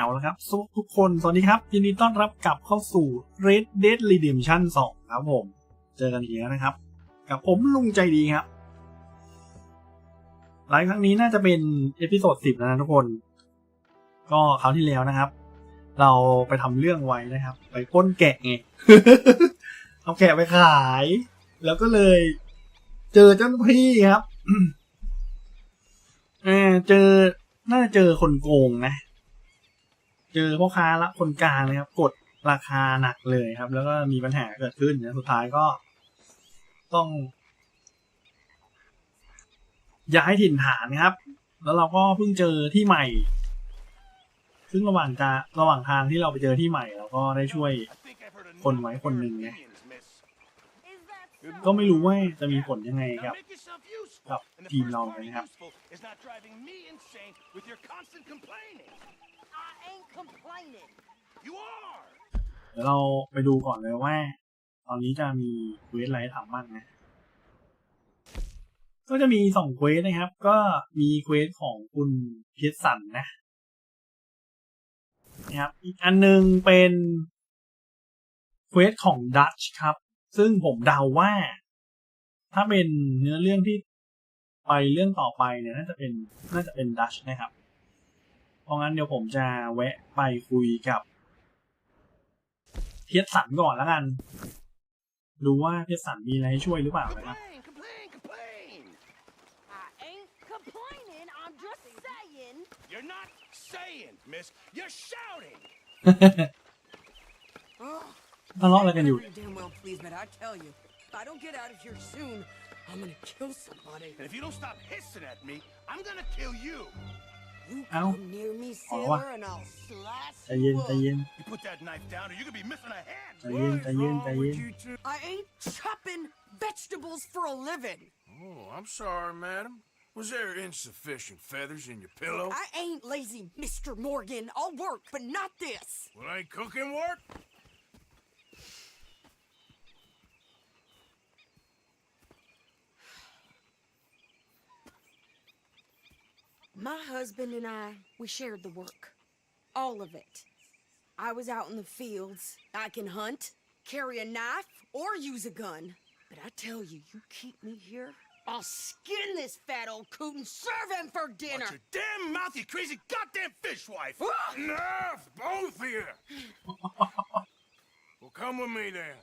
เอาละครับทุกคนสวัสดีครับยินดีต้อนรับกลับเข้าสู่ Red Dead Redemption 2 ครับผมเจอกันอีกแล้วนะครับกับผมลุงใจดีครับไลฟ์ครั้งนี้น่าจะเป็นเอพิโซด 10แล้วนะทุกคนก็คราวที่แล้วนะครับเราไปทำเรื่องไว้นะครับไปปล้นแกะไง เอาแกะไปขายแล้วก็เลยเจอเจ้าหน้าที่ครับ น่าจะเจอคนโกงนะเจอพ่อค้าละคนกลางเลยครับกดราคาหนักเลยครับแล้วก็มีปัญหาเกิดขึ้นนะสุดท้ายก็ต้องย้ายถิ่นฐานครับแล้วเราก็เพิ่งเจอที่ใหม่ซึ่งระหว่างทางที่เราไปเจอที่ใหม่เราก็ได้ช่วยคนไว้คนหนึ่งไงก็ไม่รู้ว่าจะมีผลยังไงกับทีมเราเลยนะครับเดี๋ยวเราไปดูก่อนเลยว่าตอนนี้จะมีเควสอะไรทำบ้างนะก็จะมี2เควสนะครับก็มีเควสของคุณเพชรสันนะครับอีกอันนึงเป็นเควสของดัชครับซึ่งผมเดาว่าถ้าเป็นเนื้อเรื่องที่ไปเรื่องต่อไปเนี่ยน่าจะเป็นดัชนะครับเพราะงั้นเดี๋ยวผมจะแวะไปคุยกับเพชรสันก่อนแล้วกันดูว่าเพชรสันมีอะไรให้ช่วยหรือเปล่านะครับทะเลาะอะไรกันอยู่เอ้าอ๋อวะใจเย็นใจเย็นI ain't chopping vegetables for a living. Oh, I'm sorry, madam. Was there insufficient feathers in your pillow? I ain't lazy, Mr. Morgan. I'll work, but not this. Well, ain't cooking work? My husband and we shared the work. All of it. I was out in the fields. I can hunt, carry a knife, or use a gun. But I tell you, you keep me here, I'll skin this fat old coot and serve him for dinner. Watch your damn mouth, you crazy goddamn fishwife! Enough, both of you! Well, come with me then.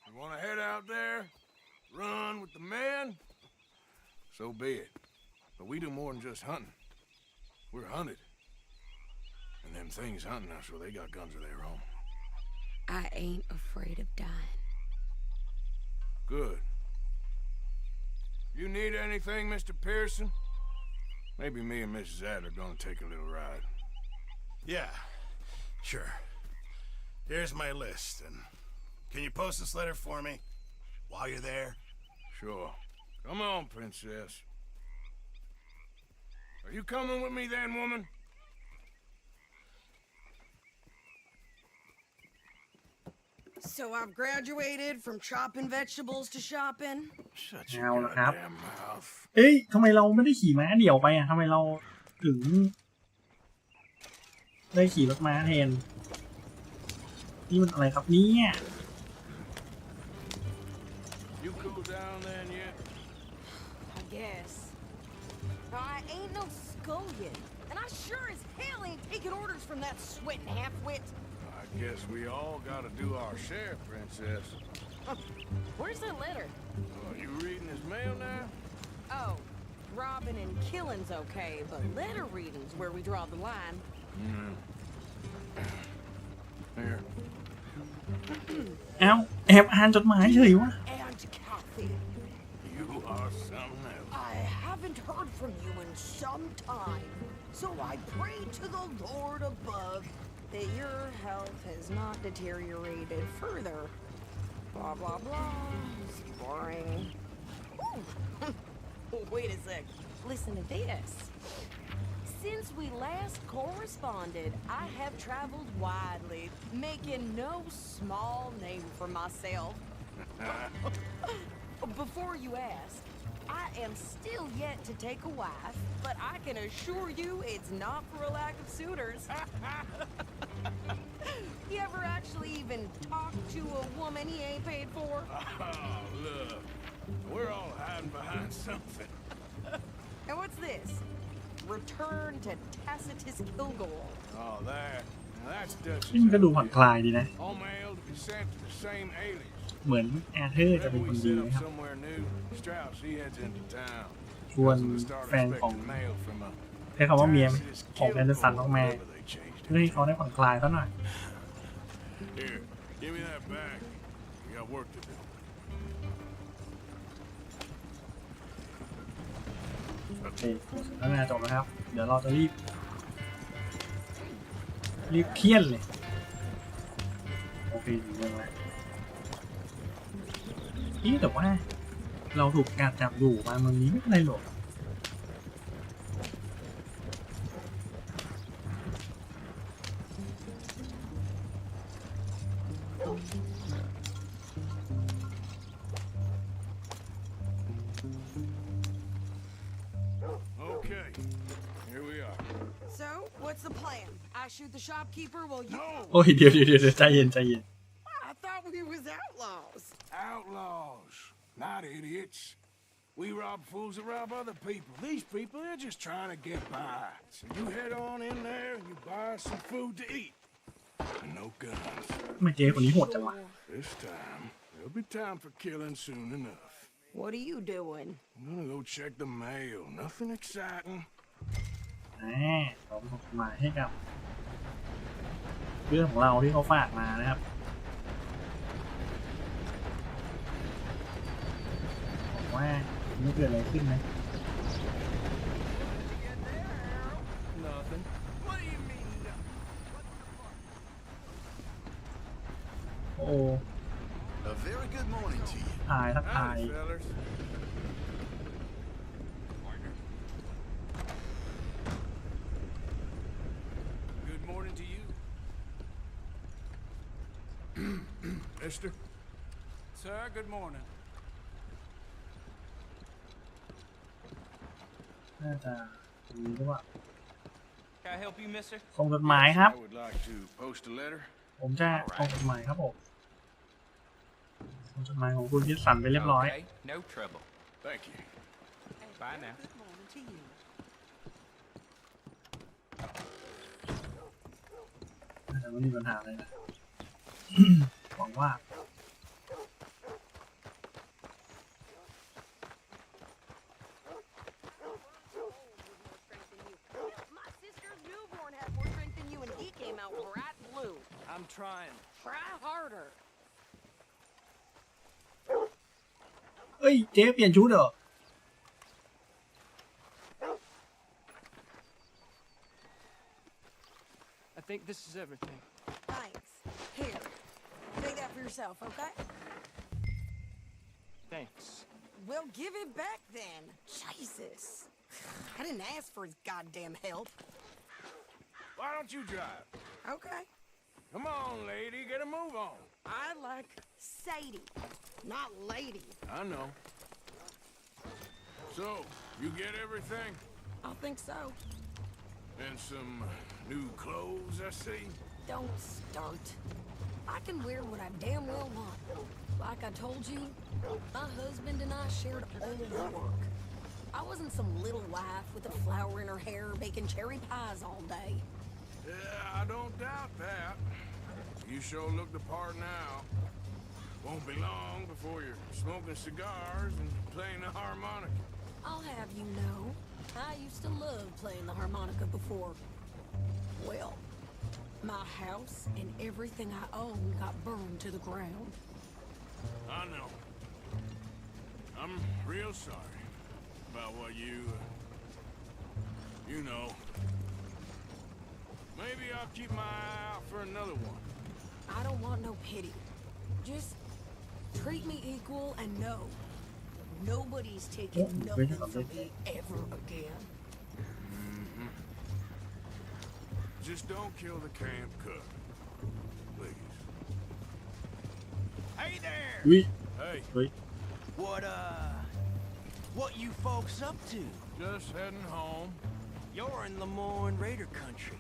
You want to head out there, run with the men? So be it. But we do more than just hunting. We're hunted. And them things hunting us, well, they got guns of their own. I ain't afraid of dying. Good. You need anything, Mr. Pearson? Maybe me and Mrs. Ad are gonna take a little ride. Yeah, sure. Here's my list, and can you post this letter for me while you're there? Sure. Come on, princess. Are you coming with me then, woman? So I've graduated from chopping vegetables to shopping. Shut เอา your ละครับ goddamn mouth. เอ้ยทำไมเราไม่ได้ขี่ม้าเดี่ยวไปอ่ะทำไมเราถึงได้ขี่รถม้าแทนนี่มันอะไรครับเนี่ย You cool down then yet? I guess. I ain't no scullion, and I sure as hell ain't taking orders from that sweating half-wit. I guess we all gotta do our share, princess. Where's that letter? You reading his mail now? Oh, robbing and killing's okay, but letter reading's where we draw the line. Here. เอ้าแอบอ่านจดหมายเฉยวะ And Kathy, You are something else. I haven't heard from you in some time, so I pray to the Lord above that your health has not deteriorated further. Blah, blah, blah. It's boring. Wait a sec. Listen to this. Since we last corresponded, I have traveled widely, making no small name for myself. Before you ask, I am still yet to take a wife, but I can assure you it's not for a lack of suitors. You ever actually even talk to a woman he ain't paid for? Oh, look. We're all hiding behind something. And what's this? Return to Tacitus Kilgore. Oh, that's Dutch's นี่มันก็ดูผ่อน idea. คลายดีนะ All mail to be sent to the same alias. เหมือนแอร์เธอร์จะ Whenever เป็นคน we ดี set นะ up ครับ somewhere new, Strauss, he heads into town. ชวน Doesn't start แฟนของ expecting mail from a ใช้คำว่าเมีย Tacitus ของแอนเดอร์สัน Kilgore, ต้องมา whatever they changed เพื่อ it ให้เขาได้ผ่อนคลายซะหน่อย Here, give me that bag. We got work to do. โอเคสนทนาจบแล้วครับ เดี๋ยวเราจะรีบเคี่ยนเลย โอเคถึงเรื่องแล้วนี่แต่ว่าเราถูกการจับอยู่มาเมืองนี้ไม่เป็นไรหรอก Okay, here we are. So, what's the plan? I shoot the shopkeeper while you... No! โอ้ยเดี๋ยวใจเย็น I thought we was outlaws. Outlaws, not idiots. We rob fools that rob other people. These people, they're just trying to get by. So you head on in there and you buy some food to eat. And no guns. ไม่เจ๊คนนี้โหดจังวะ This time, there'll be time for killing soon enough. What are you doing? I'm gonna go check the mail. Nothing exciting. ผมส่งจดหมายให้กับเรื่องของเราที่เขาฝากมานะครับบอกว่าไม่เกิดอะไรขึ้นไหม Nothing. What do you mean, nothing? โอ้ A very good morning to you. ทายทักทาย Howdy, fellas. Good morning to you. Mister? Sir, good morning. น่าจะมีหรือเปล่า Can I help you, mister? ส่งจดหมายครับ I would like to post a letter. ผมจะส่งจดหมายครับผมส่งจดหมายของคุณพิสันไปเรียบร้อย Okay, no trouble. Thank you. Bye now. Good morning to you. น่าจะไม่มีปัญหาอะไรนะ หวังว่า My sister's newborn had more strength than you and he came out bright blue. I'm trying. Try harder. เอ้ยเจ๊เปลี่ยนชุดเหรอ I think this is everything. Thanks. Here. Take that for yourself, okay? Thanks. Well, give it back then. Jesus. I didn't ask for his goddamn help. Why don't you drive? Okay. Come on, lady, get a move on. I like Sadie, not lady. I know. So, you get everything? I think so. And some new clothes, I see? Don't start. I can wear what I damn well want. Like I told you, my husband and I shared all the work. I wasn't some little wife with a flower in her hair baking cherry pies all day. Yeah, I don't doubt that. You sure look the part now. Won't be long before you're smoking cigars and playing the harmonica. I'll have you know, I used to love playing the harmonica before. Well, my house and everything I own got burned to the ground. I know. I'm real sorry about what you know. Maybe I'll keep my eye out for another one. I don't want no pity. Just treat me equal and know nobody's taking nothing from me ever again. Just don't kill the camp cook. Please. Hey there! อุ้ย Hey, เฮ้ย What, What you folks up to? Just heading home. You're in Lemoyne Raider country.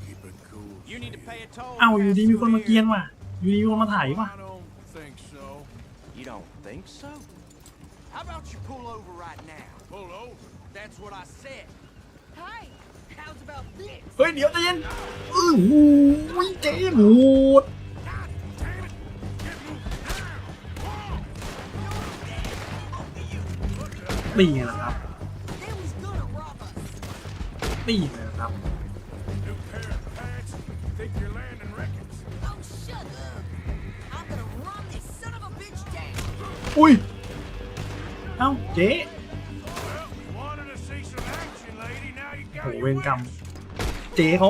Keep it cool. You need to pay a toll. อ้าวอยู่ pass ดีมีคน through มาเกรียน here. ว่ะอยู่ดีมีคนมาถ่ายว่ะ I don't think so. You don't think so? How about you pull over right now? Pull over. That's what I said. Hey, how's about this? เฮ้ยเดี๋ยวใจเย็นโอ้โหเจ๊โหด ตีไงล่ะครับ They was gonna rob us. ตีไงล่ะครับ New pair of pants. Think you're landing records. Oh, shut up. I'm gonna run this son of a bitch down. อุ้ยเอ้าเจ๊ Well, we wanted to see some action, lady. Now you โห got เว your รกรรม wish. เจ๊เขา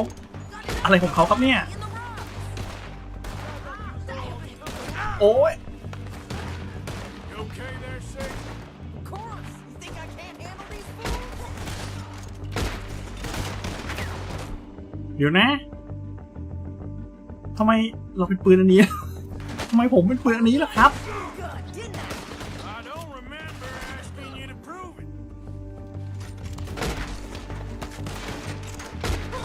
อะไรของเขาครับเนี่ย In the rocks. Damn it. โอ้ย You okay there, Sid? Of course. You think I can't handle these fools? เดี๋ยวนะทำไมเราเป็นปืนอันนี้ ทำไมผมเป็นปืนอันนี้ล่ะครับ Good, didn't I? I don't remember asking you to prove it.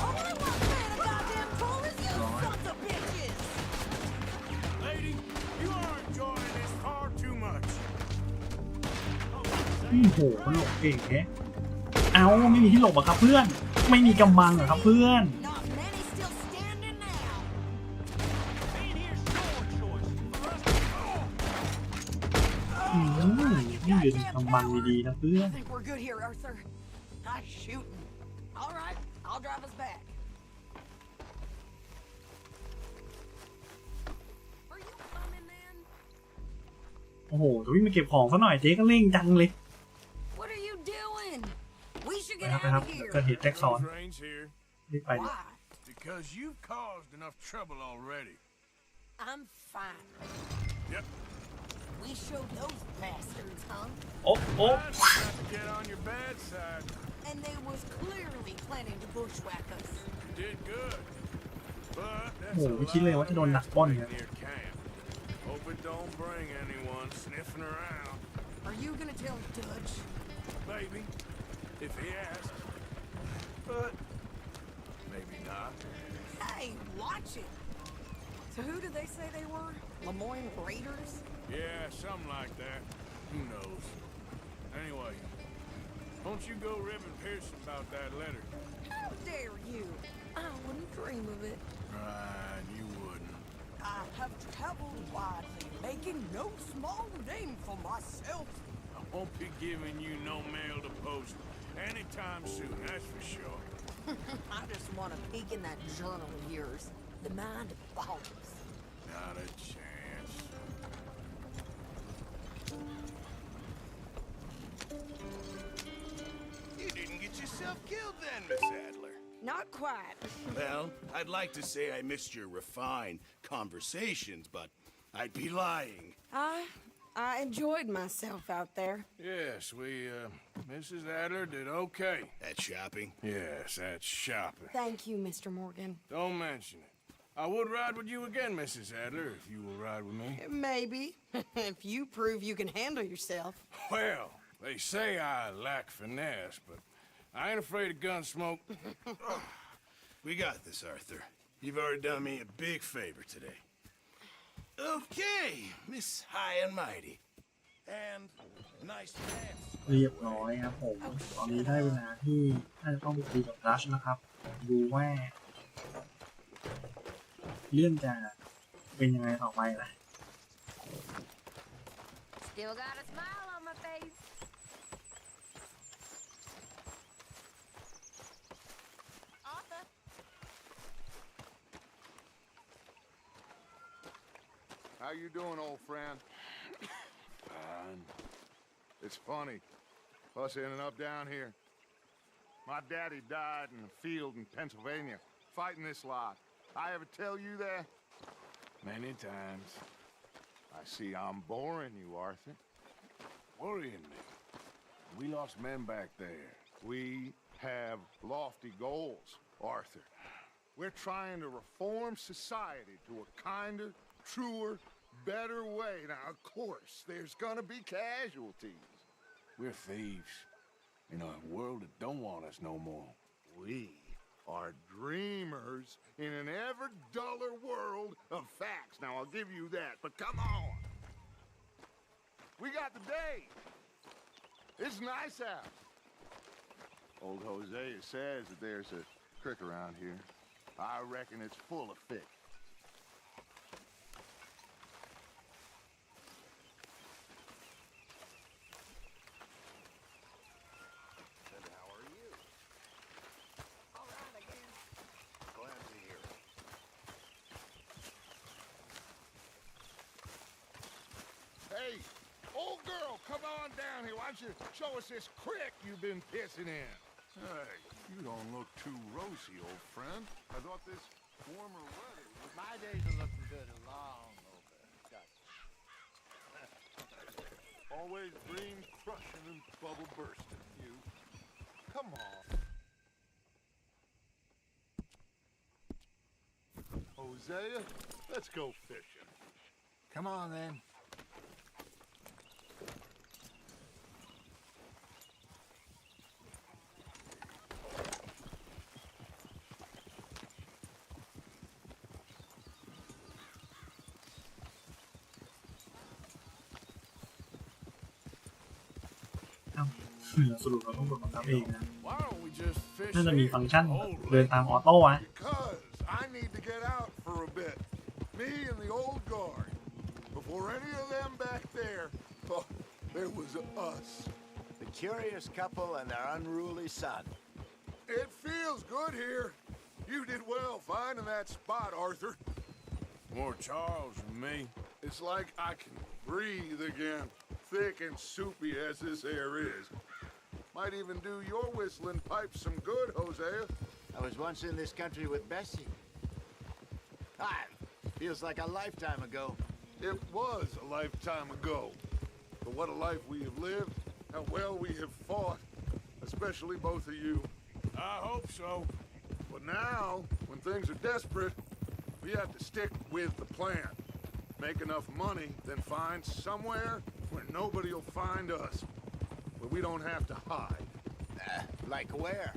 All I want playing a goddamn fool is you sons of bitches. Lady, you are enjoying this far too much. โอ้โหมันหลบเก่งแฮะเอาไม่มีที่หลบอะครับเพื่อน ไม่มีกำบังเหรอครับเพื่อน Not many still standing now. Being here's your choice. นี่ยืนกำบังดีๆนะเพื่อน I think we're good here, Arthur. Nice shooting. All right, I'll drive us back. Are you coming, man? โอ้โหจะวิ่งมาเก็บของซะหน่อยเจ๊ก็เร่งจังเลย What are you doing? We should ไป get ครับไป out ครับ of เกิด here. เหตุแจ็คซ้อน Those rains here รีบไปดิ Why? because you've caused enough trouble already. I'm fine. Yep. We showed those bastards, huh? โอ้โอ้ Glad we got to get on your bad side. And they was clearly planning to bushwhack us. You did good. But that's โอ้ a โหไม่คิดเลยว่าจะโดนดักปล้นเนี่ย near camp. Hope it don't bring anyone sniffing around. Are you gonna tell Dutch? Maybe, if he asks. But maybe not. Hey, watch it. So who did they say they were? Lemoyne Raiders? Yeah, something like that. Who knows? Anyway, don't you go ribbing Pearson about that letter. How dare you? I wouldn't dream of it. Right, you wouldn't. I have traveled widely, making no small name for myself. I won't be giving you no mail to post anytime soon, that's for sure. I just want to peek in that journal of yours. The mind of volumes. Not a chance. You didn't get yourself killed then, Miss Adler. Not quite. Well, I'd like to say I missed your refined conversations, but I'd be lying. I enjoyed myself out there. Yes, Mrs. Adler did okay. At shopping? Yes, that's shopping. Thank you, Mr. Morgan. Don't mention it. I would ride with you again, Mrs. Adler, if you will ride with me. Maybe. If you prove you can handle yourself. Well, they say I lack finesse, but I ain't afraid of gun smoke. We got this, Arthur. You've already done me a big favor today. Okay, Miss High and Mighty. And nice pants. เรียบร้อยครับผมตอนนี้ได้เวลาที่น่าจะต้องไปคุยกับดัชนะครับ ดูว่า เรื่องจะเป็นยังไงต่อไปนะ Still got a smile on my face. Arthur. How you doing, old friend? Fine. It's funny, us ending up down here. My daddy died in a field in Pennsylvania, fighting this lot. I ever tell you that? Many times. I see I'm boring you, Arthur. Worrying me. We lost men back there. We have lofty goals, Arthur. We're trying to reform society to a kinder, truer, better way. Now, of course, there's gonna be casualties. We're thieves in a world that don't want us no more. We are dreamers in an ever duller world of facts. Now, I'll give you that, but come on. We got the day. It's nice out. Old Hosea says that there's a creek around here. I reckon it's full of fish. And how are you? All right, I guess. Glad to hear it. Hey, old girl, come on down here. Why don't you show us this creek you've been pissing in? Hey, you don't look too rosy, old friend. I thought this warmer weather was... My days are looking good and long over. Always dream crushing and bubble bursting, you. Come on. Hosea, let's go fishing. Come on, then.สรุปเราต้องกดบังคับเองนะ Why don't we just fish น่าจะมี here? ฟังก์ชัน Old เดิน lady. ตามออโต้อะ Because I need to get out for a bit. Me and the old guard. Before any of them back there, oh, there was us. The curious couple and their unruly son. It feels good here. You did well finding that spot, Arthur. More Charles than me. It's like I can breathe again, thick and soupy as this air is. Might even do your whistling pipes some good, Hosea. I was once in this country with Bessie. Feels like a lifetime ago. It was a lifetime ago. But what a life we have lived, how well we have fought, especially both of you. I hope so. But now, when things are desperate, we have to stick with the plan. Make enough money, then find somewhere where nobody will find us. Where we don't have to hide. Like where?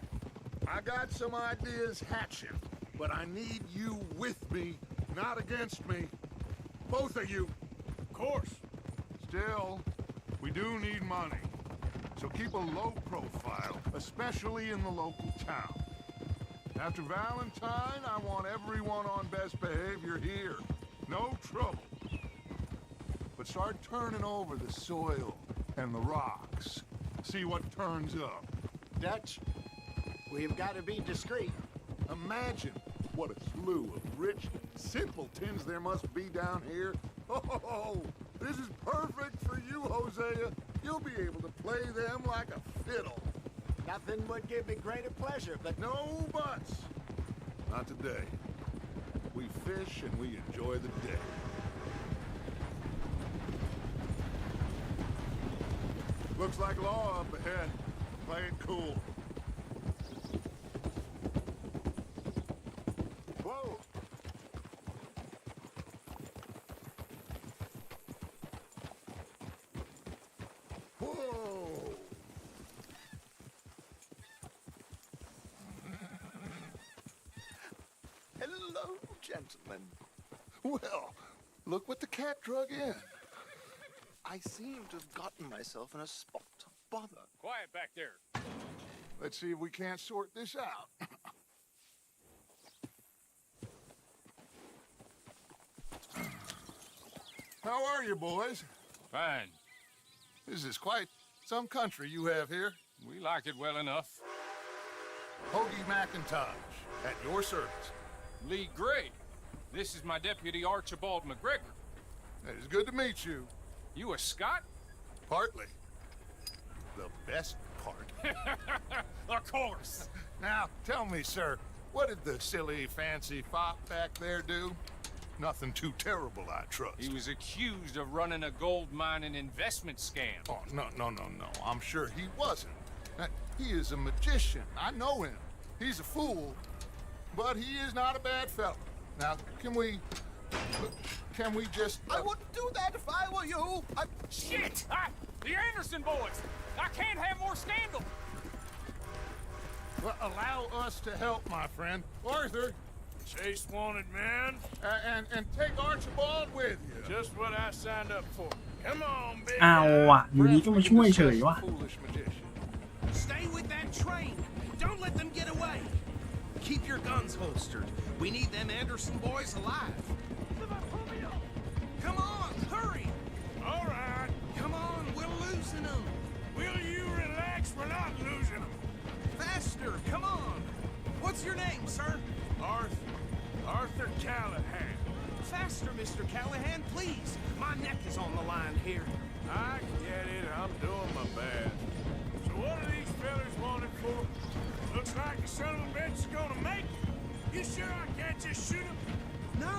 I got some ideas hatching, but I need you with me, not against me. Both of you. Of course. Still, we do need money. So keep a low profile, especially in the local town. After Valentine, I want everyone on best behavior here. No trouble. But start turning over the soil and the rocks. See what turns up. Dutch, we've got to be discreet. Imagine what a slew of rich simpletons there must be down here. Oh, this is perfect for you, Hosea. You'll be able to play them like a fiddle. Nothing would give me greater pleasure, but No buts. Not today. We fish and we enjoy the day. Looks like law up ahead. Play it cool. whoa! Whoa! Hello, gentlemen. Well, look what the cat drug in. I seem to have gotten myself in a spot of bother. Quiet back there. Let's see if we can't sort this out. How are you, boys? Fine. This is quite some country you have here. We like it well enough. Hoagie McIntosh, at your service. Lee Gray. This is my deputy Archibald McGregor. It is good to meet you. You a Scot? Partly. The best part. Of course. Now, tell me, sir, what did the silly, fancy fop back there do? Nothing too terrible, I trust. He was accused of running a gold mining investment scam. Oh, no. I'm sure he wasn't. He is a magician. I know him. He's a fool, but he is not a bad fellow. Now, can we just... I wouldn't do that if I were you. Shit! The Anderson boys! I can't have more scandal! Well, allow us to help, my friend. Arthur, Chase wanted man. and take Archibald with you. Just what I signed up for. Come on, big เอา guy. อ่ะอยู่ดีก็มาช่วยเฉยว่ะ Foolish magician. Stay with that train. Don't let them get away. Keep your guns holstered. We need them Anderson boys alive. Come on, hurry. All right. Come on, we're losing them. Will you relax? We're not losing them. Faster, come on. What's your name, sir? Arthur Callahan. Faster, Mr. Callahan, please. My neck is on the line here. I get it. I'm doing my best. So what are these fellas wanted for? Looks like the son of a bitch is gonna make it. You sure I can't just shoot him? No,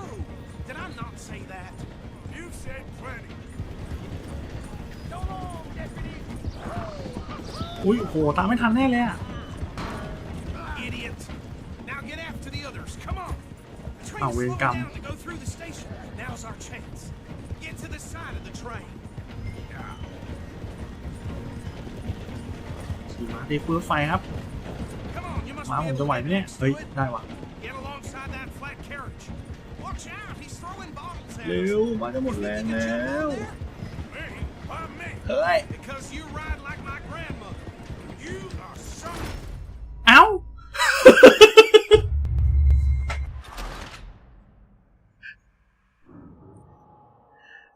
did I not say that? You said plenty. So long, deputy. อุ้ยโหตามไม่ทันแน่เลยอ่ะ Idiot. Now get after the others. Come on. The train Oh, is we're slowing gone. down to go through the station. Now's our chance. Get to the side of the train. ขี่ม้าตีฟื้นไฟครับ Come on, you must ม้า be ผม able จะ to ไหว get ไหมเนี่ย next เฮ้ย to it. ได้ว่ะ Get alongside that flat carriage. Watch out, he's throwing bottles at เร็ us. วม้าจะหมดแรงแล้ว Me? Why me? เฮ้ย Because you ride like my grandmother. You are so... เอ้า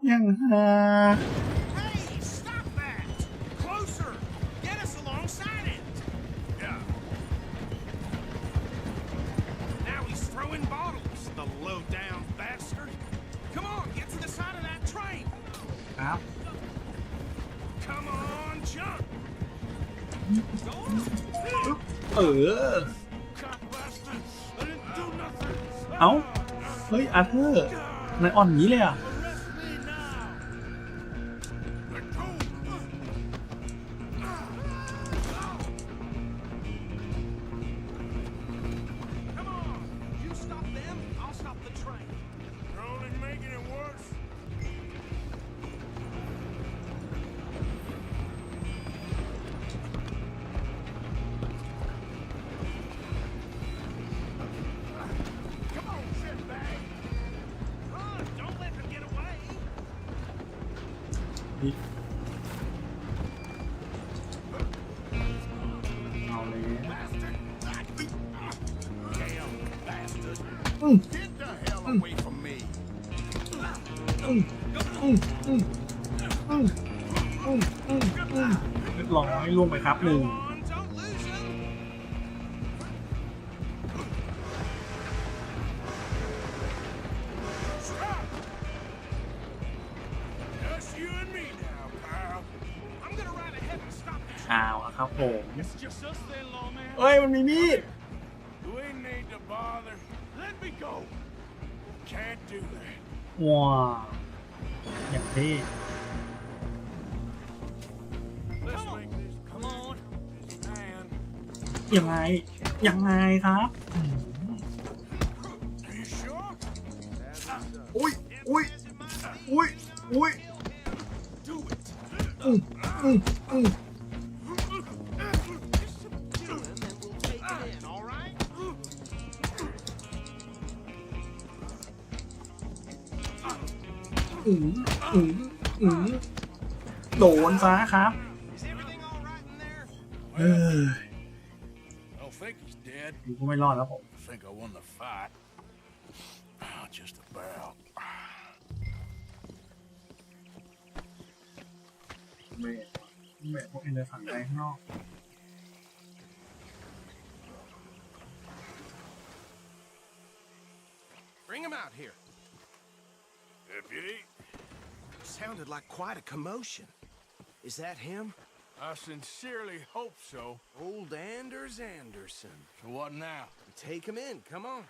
ยังฮา Hey, stop that! Closer! Get us alongside it! Yeah. Now he's throwing bottles, the low-down bastard. Come on, get to the side of that train. ครับ Come on, jump! เออ Cop bastard. I didn't do nothing. เอ้า เฮ้ย อาเธอร์นายอ่อนนี้เลยอ่ะ Arrest me now. Let go. Come on! You stop them, I'll stop the train. You're only making it worse. Come on, shitbag! Run! Don't let them get away! นี่เอาเลย Damn bastard! อืม Get the hell away from me! อืมอืมอืมอืมอืมอืมอืมเรียบร้อยล่วงไปครับหนึ่ง Go on, don't lose him! Stop. Just you and me now, pal. I'm gonna ride ahead and stop the train. อ้าวครับผม It's just us then, lawman. เอ้ย มันมีมีด We need to bother. Let me go. Can't do that. ว้าวอย่างเท่ Let's make this. Come on. This man. ยังไง ยังไงครับอืม Are you sure? อุ้ยอุ้ยอุ้ยอุ้ย Do it. อืมอืมอืม Do him and we'll take him in, all right? อืมอืมอืมโดนซะครับ Is everything all right in there? เออ I don't think he's dead. กูก็ไม่รอดแล้วผม I think I won the fight. Just about. ไม่พวกเอ็นเดอร์ฝั่งใดข้างนอก Bring him out here. Deputy, Sounded like quite a commotion. Is that him? I sincerely hope so. Old Anders Anderson. So what now? Take him in, come on.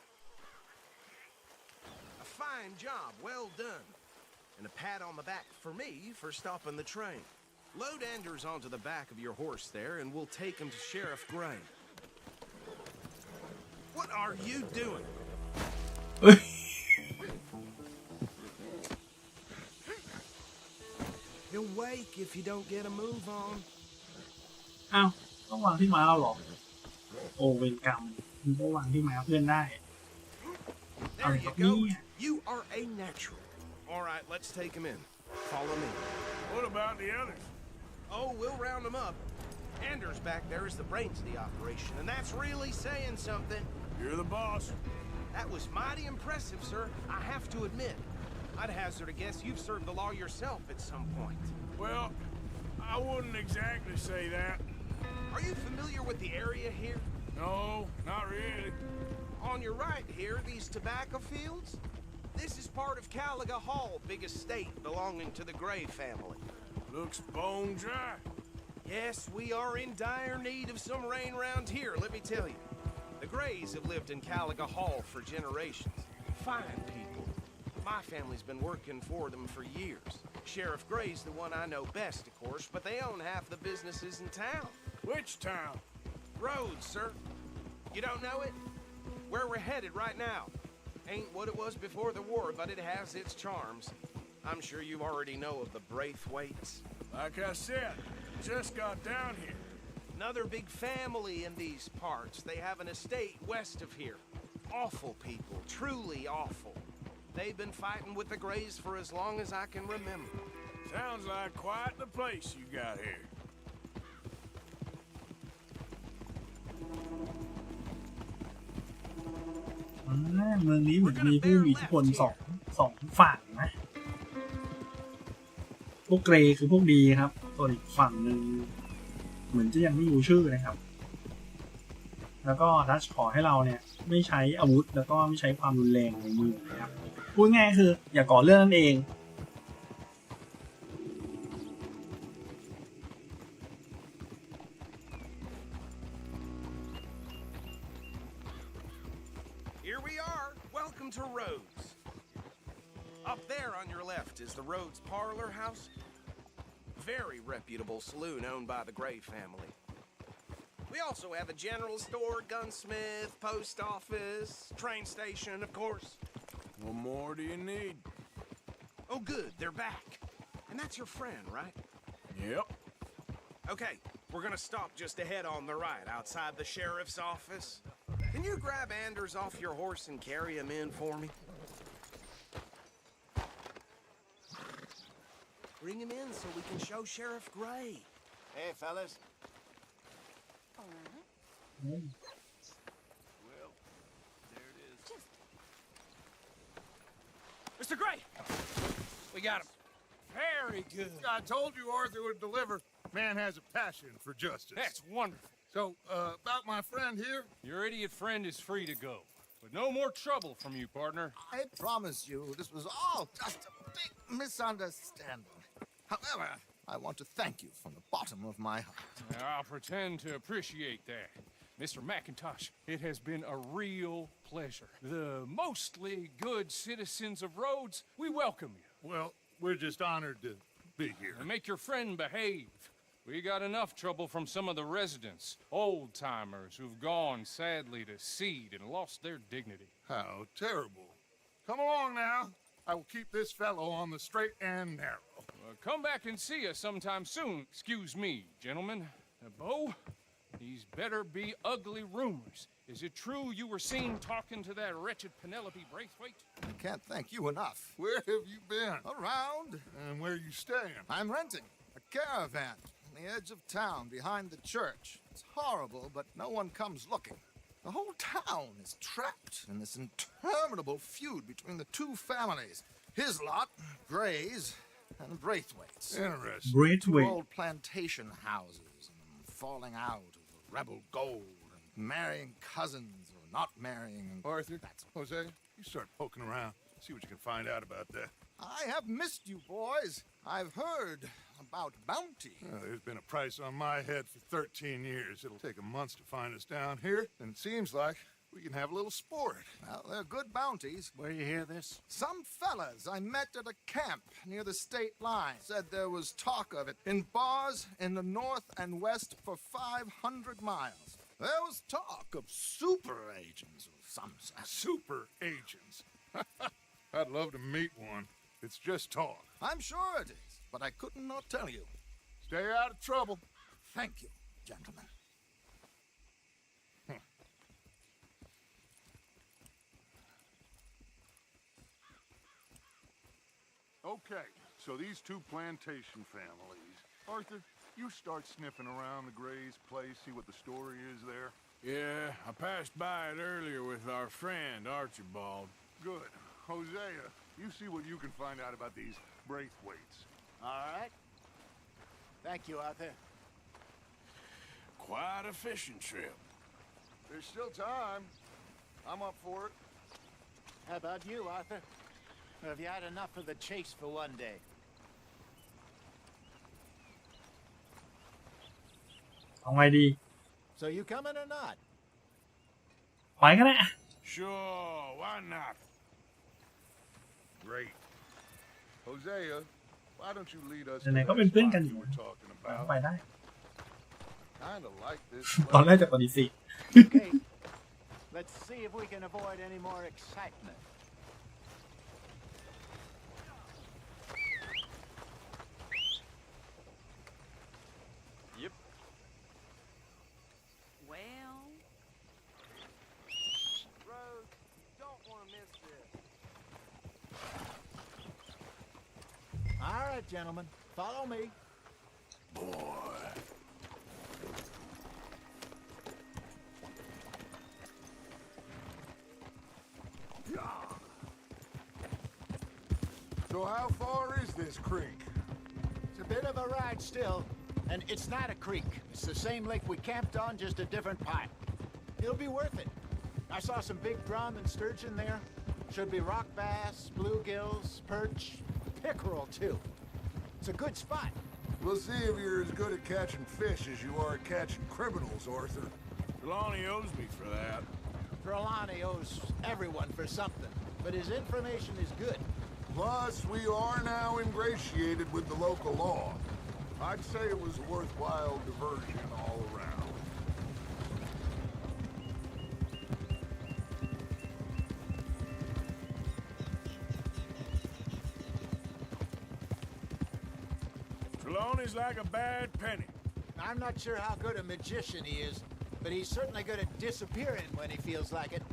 A fine job, well done. And a pat on the back for me for stopping the train. Load Anders onto the back of your horse there, and we'll take him to Sheriff Gray. What are you doing? เอ้ย He'll wake if you don't get a move on. อ้าวต้องวางที่ม้าเราเหรอโอเวรกรรมมันก็วางที่ม้าเพื่อนได้อะไร There ครับ you เนี่ go. ย You are a natural. All right, let's take him in. Follow me. What about the others? Oh, we'll round them up. Anders back there is the brains of the operation, and that's really saying something. You're the boss. That was mighty impressive, sir. I have to admit. I'd hazard a guess you've served the law yourself at some point. Well, I wouldn't exactly say that. Are you familiar with the area here? No, not really. On your right here, these tobacco fields? This is part of Caliga Hall, big estate belonging to the Gray family. Looks bone dry. Yes, we are in dire need of some rain around here, let me tell you. The Grays have lived in Caliga Hall for generations. Fine people. My family's been working for them for years. Sheriff Gray's the one I know best, of course, but they own half the businesses in town. Which town? Rhodes, sir. You don't know it? Where we're headed right now. Ain't what it was before the war, but it has its charms. I'm sure you already know of the Braithwaites. Like I said, just got down here. Another big family in these parts. They have an estate west of here. Awful people, truly awful. They've been fighting with the Grays for as long as I can remember. Sounds like quite the place you got here. เมืองนี้เหมือนมีผู้มีอิทธิพลสองฝั่งนะพวกเกรย์คือพวกดีครับส่วนอีกฝั่งหนึ่งเหมือนจะยังไม่รู้ชื่อนะครับแล้วก็ดัชขอให้เราเนี่ยไม่ใช้อาวุธแล้วก็ไม่ใช้ความรุนแรงในมือนะครับพูดง่ายคืออย่าก่อเรื่องนั่นเอง Here we are. Welcome to Rhodes. Up there on your left is the Rhodes Parlor House. Very reputable saloon owned by the Gray family. We also have a general store, gunsmith, post office, train station, of course. What more do you need? Oh, good. They're back. And that's your friend, right? Yep. Okay, we're gonna stop just ahead on the right, outside the sheriff's office. Can you grab Anders off your horse and carry him in for me? Bring him in so we can show Sheriff Gray. Hey, fellas. Well, there it is. Mr. Gray! We got him. Very good. I told you Arthur would deliver. Man has a passion for justice. That's wonderful. So, about my friend here? Your idiot friend is free to go. But no more trouble from you, partner. I promise you, this was all just a big misunderstanding. However, I want to thank you from the bottom of my heart. I'll pretend to appreciate that. Mr. McIntosh, it has been a real pleasure. The mostly good citizens of Rhodes, we welcome you. Well, we're just honored to be here. And make your friend behave. We got enough trouble from some of the residents, old-timers who've gone sadly to seed and lost their dignity. How terrible. Come along now. I will keep this fellow on the straight and narrow. Come back and see us sometime soon. Excuse me, gentlemen. Bo, these better be ugly rumors. Is it true you were seen talking to that wretched Penelope Braithwaite? I can't thank you enough. Where have you been? Around, And where are you staying? I'm renting a caravan on the edge of town behind the church. It's horrible, but no one comes looking. The whole town is trapped in this interminable feud between the two families. His lot, Gray's, and Braithwaite's. Interesting. Two Braithwaite old plantation houses and falling out of the rebel gold and marrying cousins or not marrying. Arthur, Jose, you start poking around. See what you can find out about that. I have missed you, boys. I've heard about bounty. There's been a price on my head for 13 years. It'll take a month to find us down here, and it seems like we can have a little sport. Well, they're good bounties. Where you hear this? Some fellas I met at a camp near the state line said there was talk of it in bars in the north and west for 500 miles. There was talk of super agents of some sort. Super agents. I'd love to meet one. It's just talk. I'm sure it is, but I couldn't not tell you. Stay out of trouble. Thank you, gentlemen. Okay, so these two plantation families. Arthur, you start sniffing around the Gray's place, see what the story is there. Yeah, I passed by it earlier with our friend, Archibald. Good. Hosea, you see what you can find out about these Braithwaites. All right. Thank you, Arthur. Quite a fishing trip. There's still time. I'm up for it. How about you, Arthur? Or have you had enough of the chase for one day? เอาไงดี So you coming or not? ไปกันแหละ Sure, why not? Great. Hosea, why don't you lead us to ไหน that ๆก็เป็นเพื่อน spot กันอ you ยู่ were talking ไป about? ได้ Kinda like this ตอนแรก place. จะปฏิเสธ Okay. Let's see if we can avoid any more excitement. Yep. Well, Rose, don't want to miss this. All right, gentlemen, follow me. So how far is this creek? It's a bit of a ride still, and it's not a creek. It's the same lake we camped on, just a different part. It'll be worth it. I saw some big drum and sturgeon there. Should be rock bass, bluegills, perch, pickerel too. It's a good spot. We'll see if you're as good at catching fish as you are at catching criminals, Arthur. Trelawney owes me for that. Trelawney owes everyone for something, but his information is good. Plus, we are now ingratiated with the local law. I'd say it was a worthwhile diversion all around. Trelawney's like a bad penny. I'm not sure how good a magician he is, but he's certainly good at disappearing when he feels like it.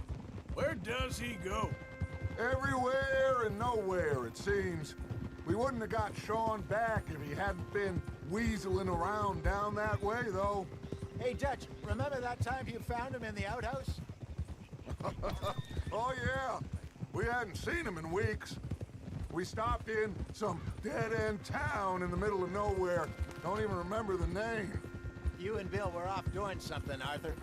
Where does he go? Everywhere and nowhere, it seems. We wouldn't have got Sean back if he hadn't been weaseling around down that way, though. Hey, Dutch, remember that time you found him in the outhouse? Oh, yeah. We hadn't seen him in weeks. We stopped in some dead-end town in the middle of nowhere. Don't even remember the name. You and Bill were off doing something, Arthur.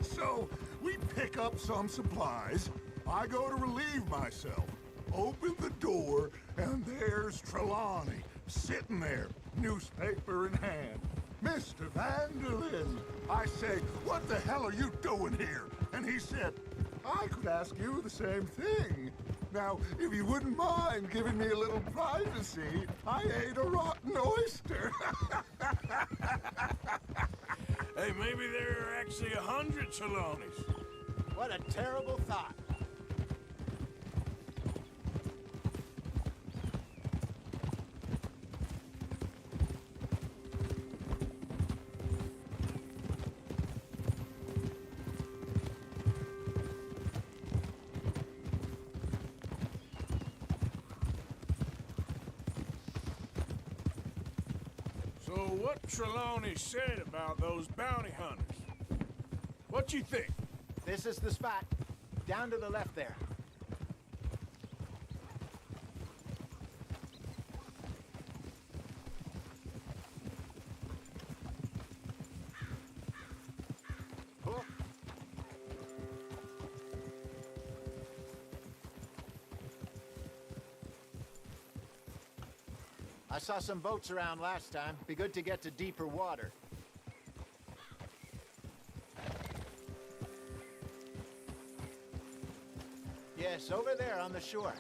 So, we pick up some supplies. I go to relieve myself. Open the door, and there's Trelawney, sitting there, newspaper in hand. Mr. Vanderlyn. I say, what the hell are you doing here? And he said, I could ask you the same thing. Now, if you wouldn't mind giving me a little privacy, I ate a rotten oyster. Hey, maybe there are actually 100 Trelawneys. What a terrible thought. So what Trelawney said about those bounty hunters? What you think? This is the spot. Down to the left there. I saw some boats around last time. Be good to get to deeper water. Yes, over there on the shore.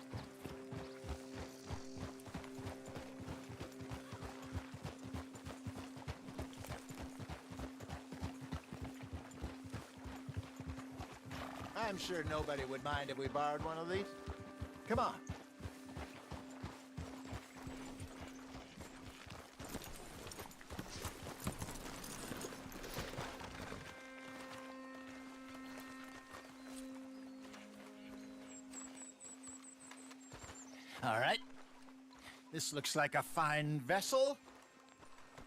I'm sure nobody would mind if we borrowed one of these. Come on. All right. This looks like a fine vessel.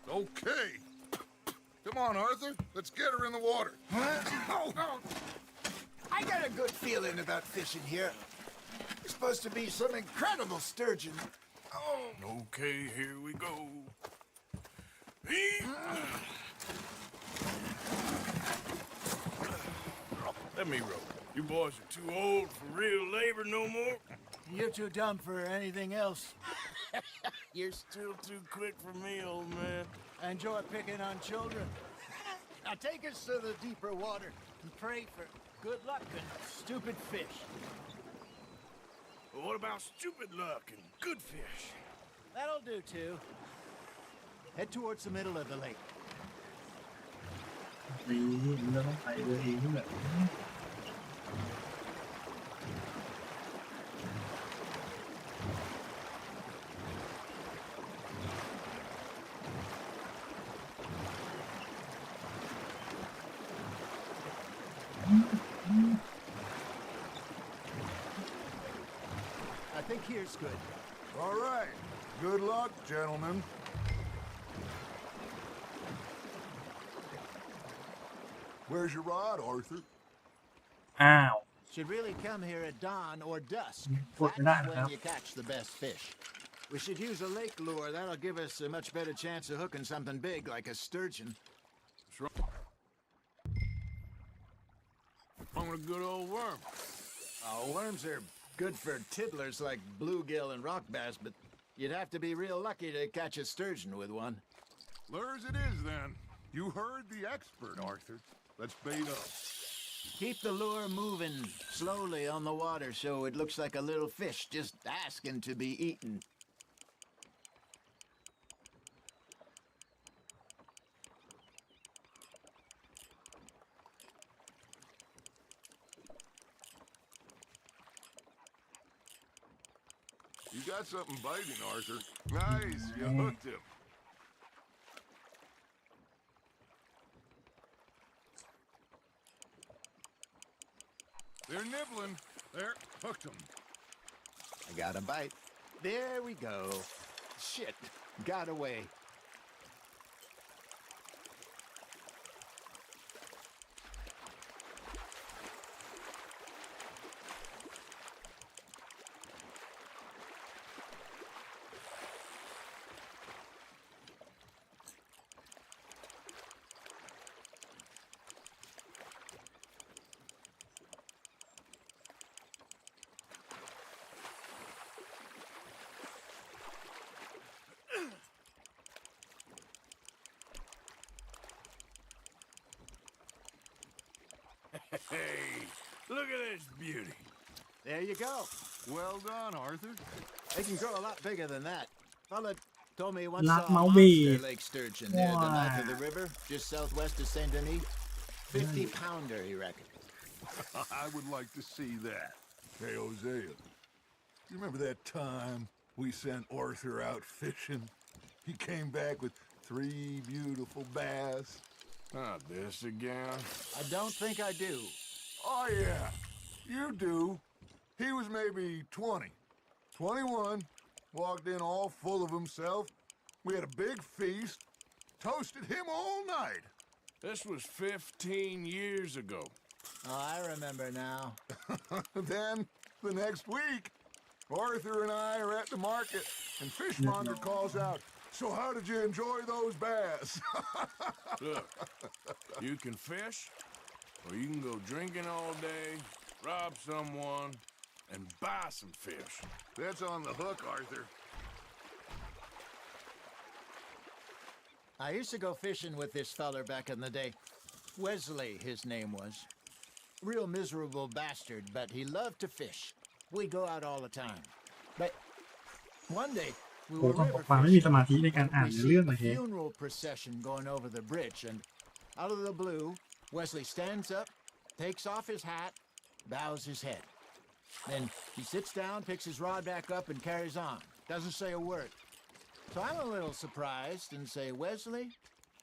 Okay. Come on, Arthur. Let's get her in the water. I got a good feeling about fishing here. There's supposed to be some incredible sturgeon. Oh. Okay, here we go. Let me row. You boys are too old for real labor no more. You're too dumb for anything else. You're still too quick for me, old man. I enjoy picking on children. Now take us to the deeper water and pray for good luck and stupid fish. But what about stupid luck and good fish? That'll do too. Head towards the middle of the lake. นี่มันจะต้องไปเรือเองแบบนี้ I think here's good. All right. Good luck, gentlemen. Where's your rod, Arthur? อ้าว Should really come here at dawn or dusk. Put it That's on, when huh? you catch the best fish. We should use a lake lure. That'll give us a much better chance of hooking something big like a sturgeon. I'm a good old worm. Oh, worms are good for tiddlers like bluegill and rock bass, but you'd have to be real lucky to catch a sturgeon with one. Lures it is, then. You heard the expert, Arthur. Let's bait up. Keep the lure moving slowly on the water so it looks like a little fish just asking to be eaten. You got something biting, Arthur. Nice. You hooked him. They're nibbling. There, hooked them. I got a bite. There we go. Shit, got away. Hey, look at this beauty. There you go. Well done, Arthur. They can grow a lot bigger than that. Fella told me he once ลัก saw a เมาส์บีด monster lake sturgeon near the mouth of the river, just southwest of Saint Denis. 50-pounder, he reckoned. I would like to see that. Hey, Hosea, you remember that time we sent Arthur out fishing? He came back with 3 beautiful bass. Not this again. I don't think I do. Oh, yeah, you do. He was maybe 20, 21, walked in all full of himself. We had a big feast, toasted him all night. This was 15 years ago. Oh, I remember now. Then, the next week, Arthur and I are at the market, and Fishmonger calls out, "So how did you enjoy those bass?" Look, you can fish, or you can go drinking all day, rob someone, and buy some fish. That's on the hook, Arthur. I used to go fishing with this feller back in the day. Wesley, his name was. Real miserable bastard, but he loved to fish. We go out all the time. But one day, we ผม were ต้อง river ฟังไม่มี fishing. สมาธิในการอ่าน We เรื่อง see เล a ยเฮ้ funeral procession going over the bridge, and out of the blue, Wesley stands up, takes off his hat, bows his head. Then he sits down, picks his rod back up, and carries on. Doesn't say a word. So I'm a little surprised and say, "Wesley,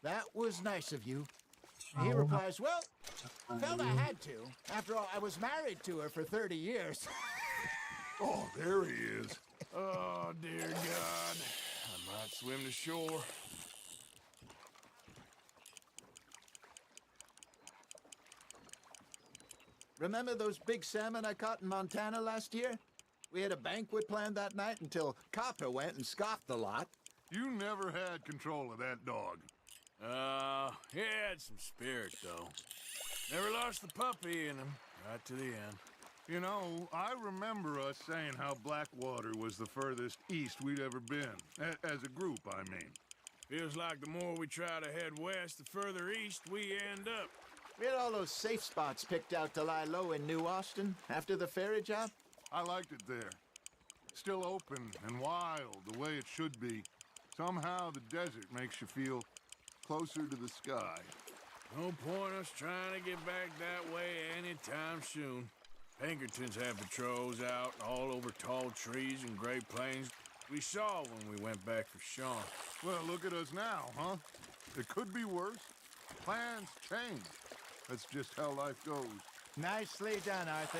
that was nice of you." And he replies, "Well, felt I had to. After all, I was married to her for 30 years. Oh, there he is. Oh, dear God. I might swim to shore. Remember those big salmon I caught in Montana last year? We had a banquet planned that night until Copper went and scoffed the lot. You never had control of that dog. He had some spirit, though. Never lost the puppy in him, right to the end. You know, I remember us saying how Blackwater was the furthest east we'd ever been. As a group, I mean. Feels like the more we try to head west, the further east we end up. We had all those safe spots picked out to lie low in New Austin after the ferry job. I liked it there. Still open and wild, the way it should be. Somehow the desert makes you feel closer to the sky. No point us trying to get back that way anytime soon. Pinkertons have patrols out all over tall trees and Great Plains. We saw when we went back for Sean. Well, look at us now, huh? It could be worse. Plans change. That's just how life goes. Nicely done, Arthur.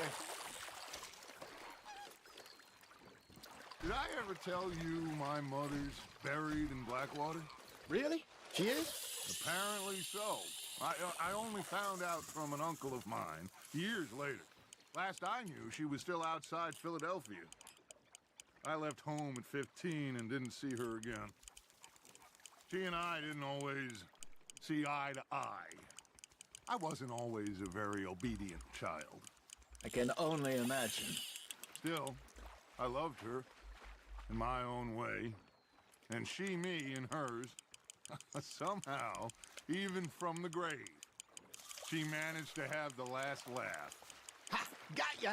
Did I ever tell you my mother's buried in Blackwater? Really? She is? Apparently so. I only found out from an uncle of mine years later. Last I knew, she was still outside Philadelphia. I left home at 15 and didn't see her again. She and I didn't always see eye to eye. I wasn't always a very obedient child. I can only imagine. Still, I loved her in my own way, and she me in hers. Somehow, even from the grave, she managed to have the last laugh. Ha! Got ya!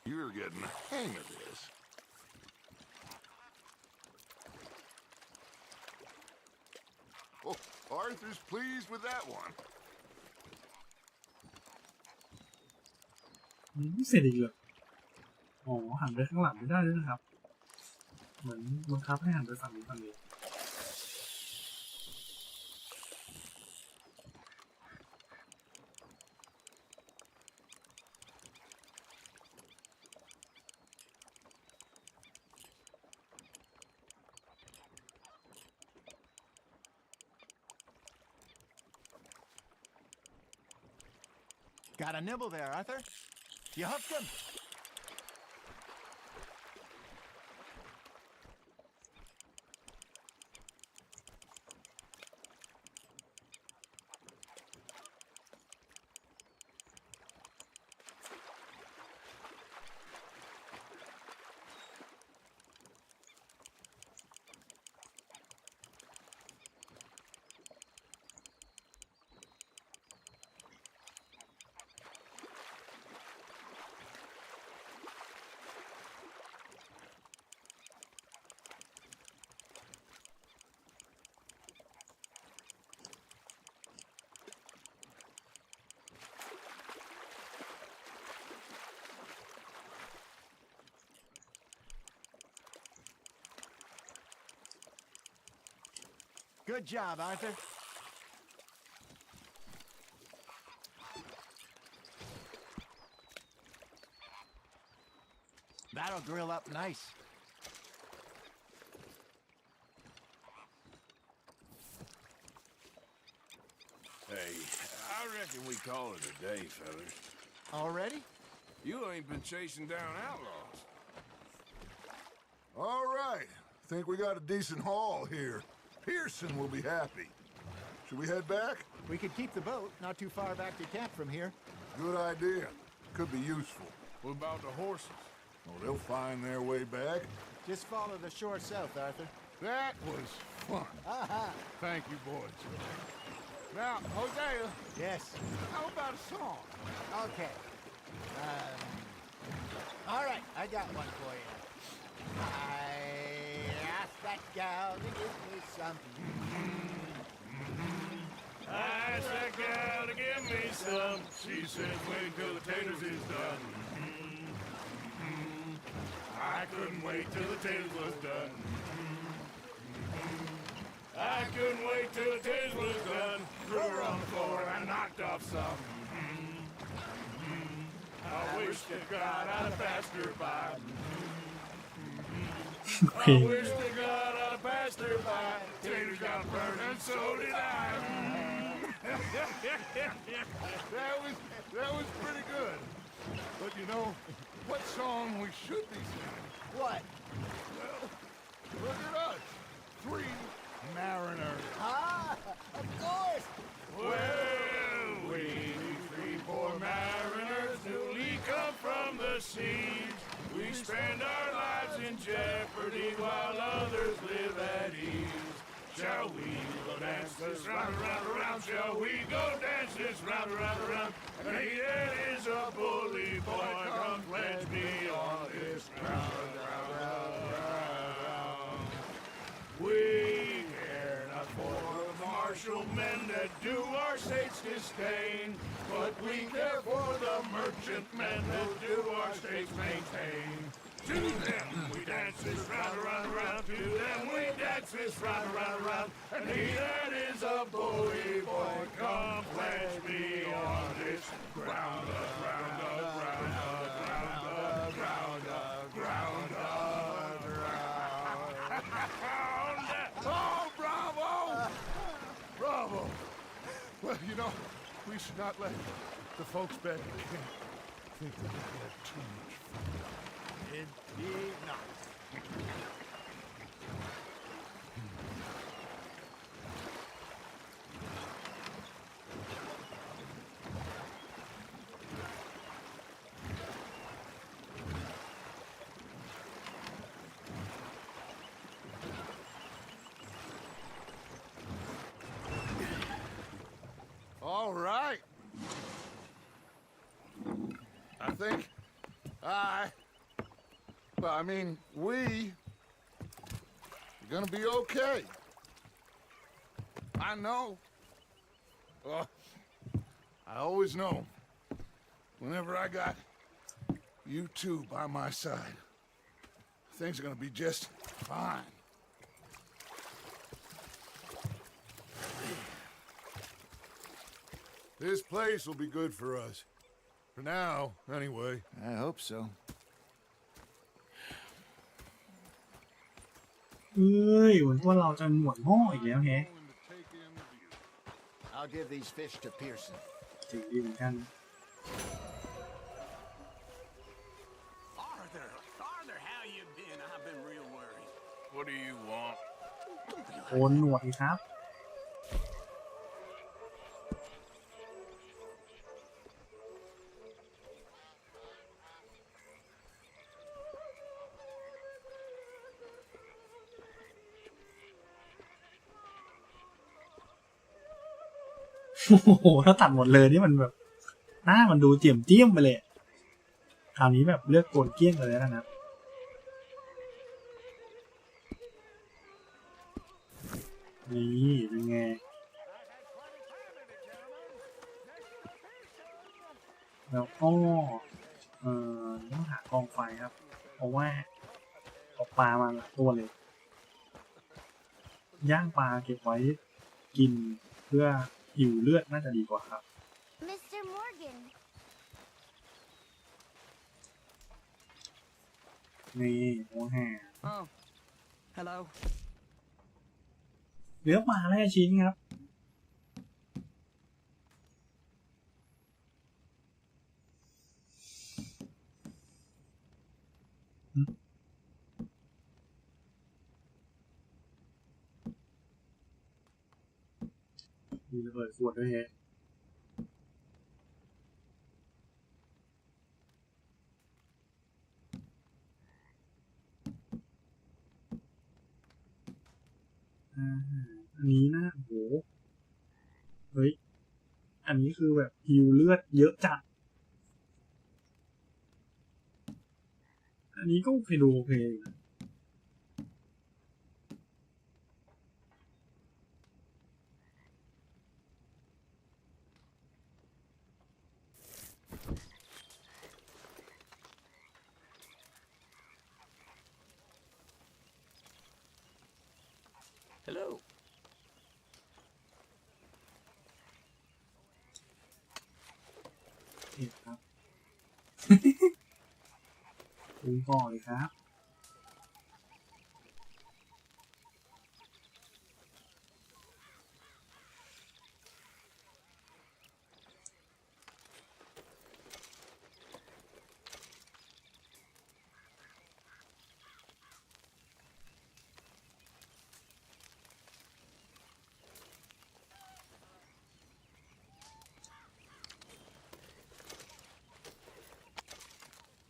You're getting the hang of this. Oh, Arthur's pleased with that one. เสร็จอีกเหรออ๋อหันไปข้างหลังไม่ได้ด้วยนะครับเหมือนบังคับให้หันไปฝั่งนี้ฝั่งนี้ Got a nibble there, Arthur. You hooked him. Good job, Arthur. That'll grill up nice. Hey, I reckon we call it a day, fellas. Already? You ain't been chasing down outlaws. All right. Think we got a decent haul here. Pearson will be happy. Should we head back? We could keep the boat not too far back to camp from here. Good idea. Could be useful. What about the horses? Oh, they'll find their way back. Just follow the shore south, Arthur. That was fun. Aha! Thank you, boys. Now, Hosea, Yes. how about a song? Okay. All right, I got one for you. I asked that gal to give me something. I asked that gal to give me some. She said, wait till the taters is done. I couldn't wait till the taters was done. I couldn't wait till the taters was done. Threw her on the floor and knocked off some. I wish to God I'd have passed her by. I wish to God I'd have passed her by. Taters got burned and so did I. That was pretty good. But you know, what song we should be singing? What? Well, look at us. 3 mariners. Ah, of course. Well, we 3 poor mariners newly come from the seas. We spend our lives in jeopardy while others live at ease. Shall we go dance this round, around, around? Shall we go dance this round, around, around? And he that is a bully boy, come pledge me on this ground, ground, ground. We care not for the martial men that do our states disdain, but we care for the merchant men that do our states maintain. To them we dance this round, around, around. To them we dance this round, around, around. And he that is a bully boy, come pledge me on this ground, ground, ground, ground, ground, ground, ground. Oh, bravo! Bravo! Well, you know, we should not let the folks back in the camp think that we had too much fun. Indeed not. All right. I think we are gonna be okay. I know. I always know. Whenever I got you two by my side, things are gonna be just fine. This place will be good for us. For now, anyway. I hope so. เอ้ยเหมือนว่าเราจะหมวดห้ออีกแล้วแฮะ I'll give these fish to Pearson. จริงดีเหมือนกัน Arthur, how you been? I've been real worried. What do you want? โอนหนวดอีกครับ โอ้โหถ้าตัดหมดเลยนี่มันแบบหน้ามันดูเจียมเจี้ยมไปเลยคราวนี้แบบเลือกโกนเกลี้ยงเลยแล้วนะครับนี่เป็นไงแล้วก็ต้องหากองไฟครับเพราะว่าเอาปลามาหลายตัวเลยย่างปลาเก็บไว้กินเพื่อหิวเลือดน่าจะดีกว่าครับ Mr. Morgan. นี่โอ้แห่ Oh, hello. เหลือปลาแร่ชิ้นครับมีระเบิดขวดด้วยเฮะอันนี้นะโห เฮ้ยอันนี้คือแบบฮิวเลือดเยอะจัดอันนี้ก็โอเคดูโอเคนะHello. เห็นครับ ดูก่อนเลยครับ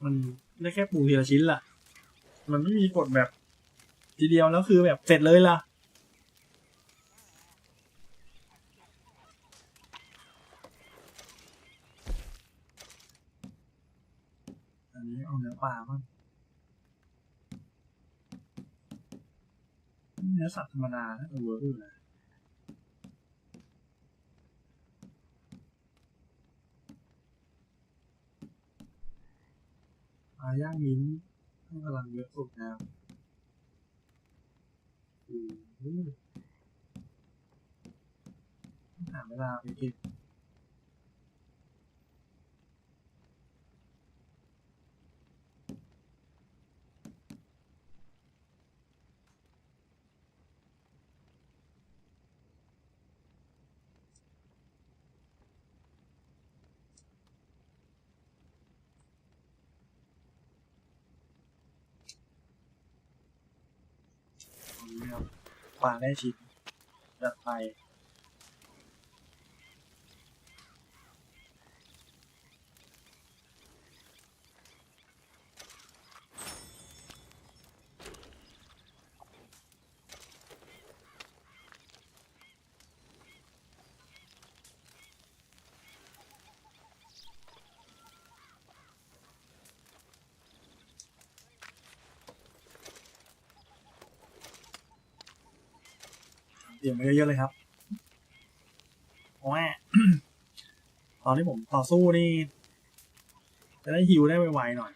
มันได้แค่ปูทีละชิ้นล่ะมันไม่มีกดแบบทีเดียวแล้วคือแบบเสร็จเลยล่ะอันนี้เอาเนื้อปลาบ้างเนื้อสัตว์ธรรมดาถ้าเวิร์กอยู่นะปลาย่างมิ้นให้พลังเยอะสุดนะหาเวลาไปเก็บตรงนี้ครับปลาได้ชิ้นจัดไปเตรียมไว้เยอะๆเลยครับเพราะว่า ตอนที่ผมต่อสู้นี่จะได้ฮิวได้ไวๆหน่อย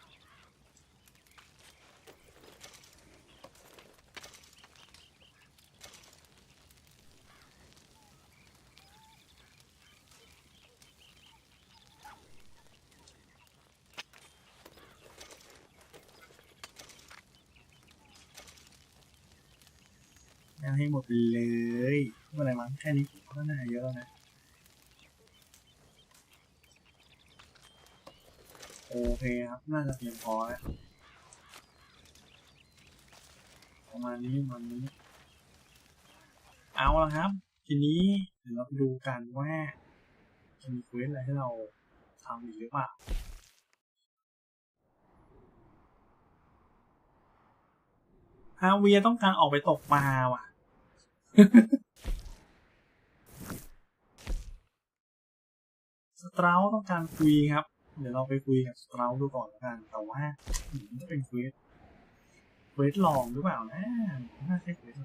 ยังให้หมดเลยไม่เป็นไรมั้งแค่นี้ก็น่าเยอะแล้วนะโอเคครับน่าจะเพียงพอแล้วประมาณนี้เอาละครับทีนี้เดี๋ยวเราไปดูกันว่าจะมีเควสอะไรให้เราทำอีกหรือเปล่าฮาเวียต้องการออกไปตกปลาว่ะ สเตราต้องการคุยครับเดี๋ยวเราไปคุยกับสเตราดูก่อนแล้วกันแต่ว่ามันจะเป็นเควสลองหรือเปล่านะน่าใช่เควส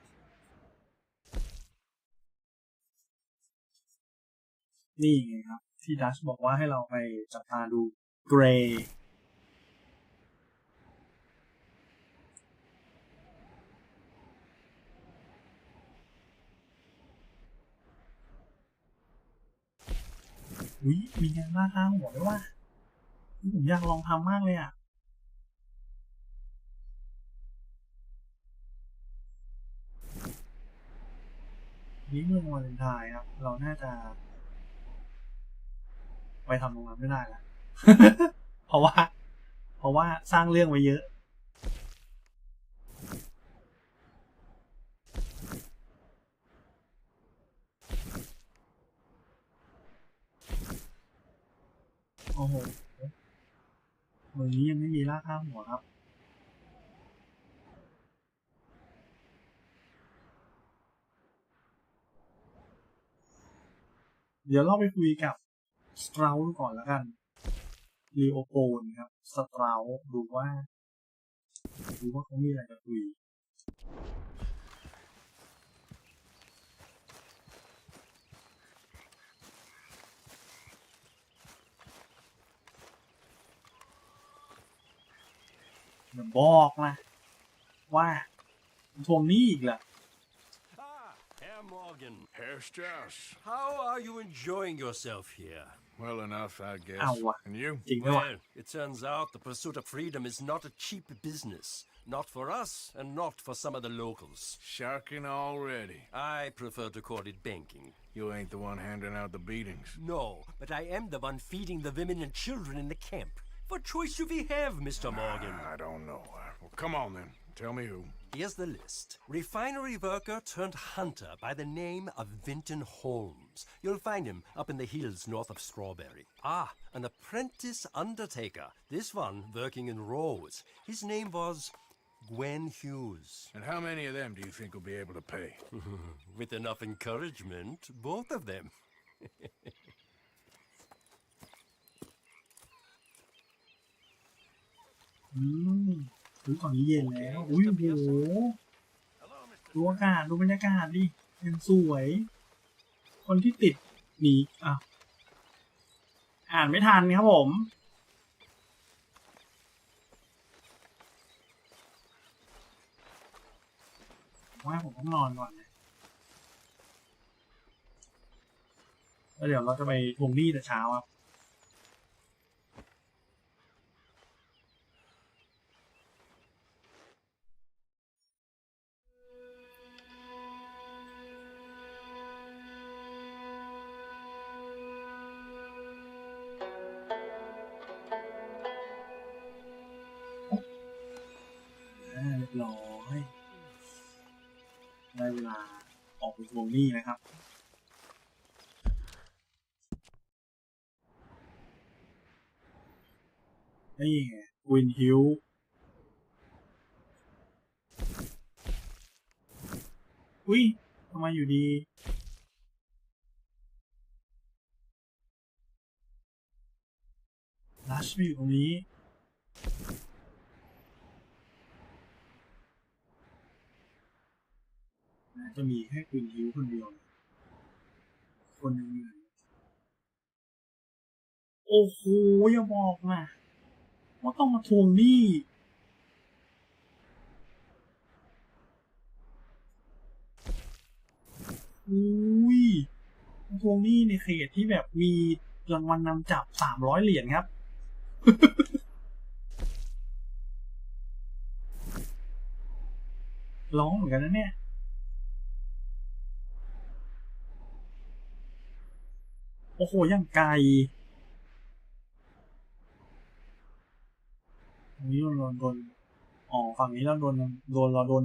นี่ไงครับที่ดัชบอกว่าให้เราไปจับตาดูเกรย์มีงานล่าข้างหัวด้วยว่าผมอยากลองทำมากเลยอ่ะนี่เมืองวาเลนไทน์ครับเราน่าจะไปทำตรงนั้นไม่ได้ละ เพราะว่าสร้างเรื่องไว้เยอะโอ้โหเมืองนี้ยังไม่มีล่าข้างหัวครับ เดี๋ยวเราไปคุยกับสตราก่อนแล้วกันลีโอโปนครับสตราดูว่าเขามีอะไรจะคุยบอกนะว่าทวงหนี้อีกแหละ Herr Morgan, Herr Strauss. how are you enjoying yourself here? Well enough, I guess. เอาวะ And you? จริงไหมวะ Well, it turns out the pursuit of freedom is not a cheap business. Not for us, and not for some of the locals. Sharking already. I prefer to call it banking. You ain't the one handing out the beatings. No, but I am the one feeding the women and children in the camp. What choice do we have, Mr. Morgan? I don't know. Well, come on then. Tell me who. Here's the list. Refinery worker turned hunter by the name of Vinton Holmes. You'll find him up in the hills north of Strawberry. An apprentice undertaker. This one working in rows. His name was Gwen Hughes. And how many of them do you think will be able to pay? With enough encouragement, both of them. ตอนนี้เย็นแล้วโอ้โหดูอากาศดูบรรยากาศดิยังสวยคนที่ติดหนีอ่านไม่ทันครับผมว่าผมต้องนอนก่อนนะแล้วเดี๋ยวเราจะไปทวงหนี้แต่เช้าครับเรียบร้อยได้เวลาออกไปทวงหนี้นะครับนี่ไงวินฮิวอุ้ยทำไมอยู่ดีลัชไปอยู่ตรงนี้จะมีแค่วินฮิวคนเดียวคนหนึ่งโอ้โหอย่าบอกนะว่าต้องมาทวงหนี้อุ้ยมาทวงหนี้ในเขตที่แบบมีรางวัลนำจับ300 เหรียญครับ ร้องเหมือนกันนะเนี่ยโอ้โหยังไกลตรงนี้เราโดนฝั่งนี้เราโดน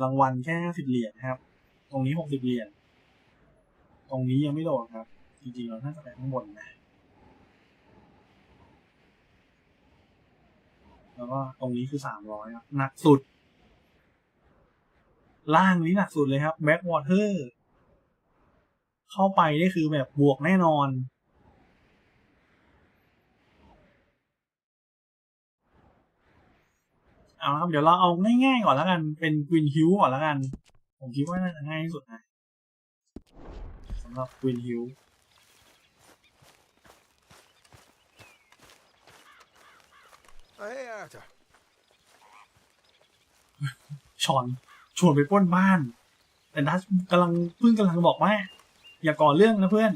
รางวัลแค่50 เหรียญครับตรงนี้60 เหรียญตรงนี้ยังไม่โดนครับจริงๆเราน่าจะไปข้างบนนะแล้วก็ตรงนี้คือ300ครับหนักสุดล่างนี้หนักสุดเลยครับแบ็กวอเตอร์เข้าไปนี่คือแบบบวกแน่นอนเอาละครับเดี๋ยวเราเอาง่ายๆก่อนแล้วกันเป็นกวินฮิวก่อนแล้วกันผมคิดว่าน่าจะง่ายที่สุดนะสำหรับกวินฮิวชวนไปปล้นบ้านแต่ดัชกำลังบอกว่าอย่าก่อเรื่องนะเพื่อน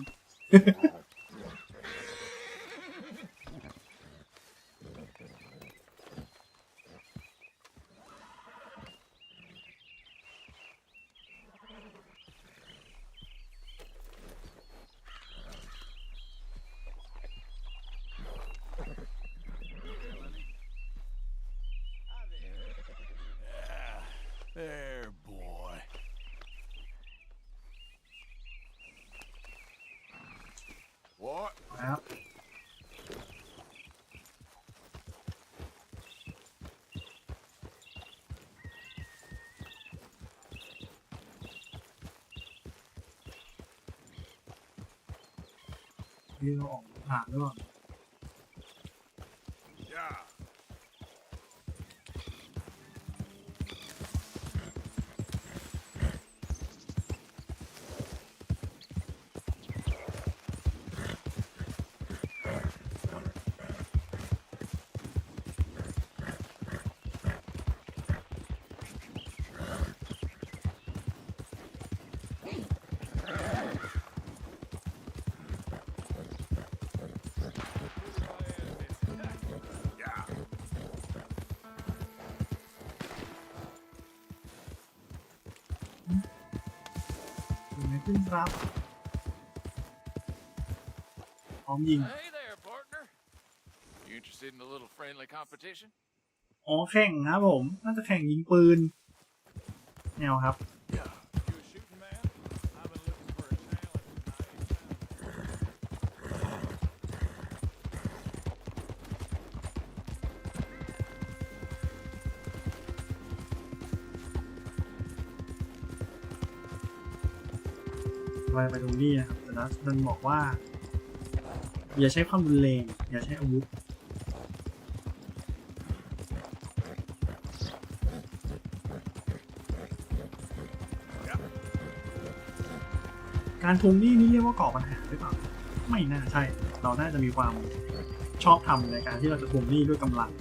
There, boy. โ ที่เราออกผ่านด้วย Yeah. อยู่ในขึ้นครับพร้อมยิง Hey there, partner. You interested in a little friendly competition? อ๋อแข่งครับผมน่าจะแข่งยิงปืนแนวครับ Yeah. You a shooting man? I've been looking for a talent. ไปตรงนี้นะครับแต่นั้นบอกว่าอย่าใช้ความรุนแรงอย่าใช้อาวุธการทวงหนี้นี่เรียกว่าก่อปัญหาหรือเปล่าไม่น่าใช่เราน่าจะมีความชอบธรรมในการที่เราจะทวงหนี้ด้วยกำลัง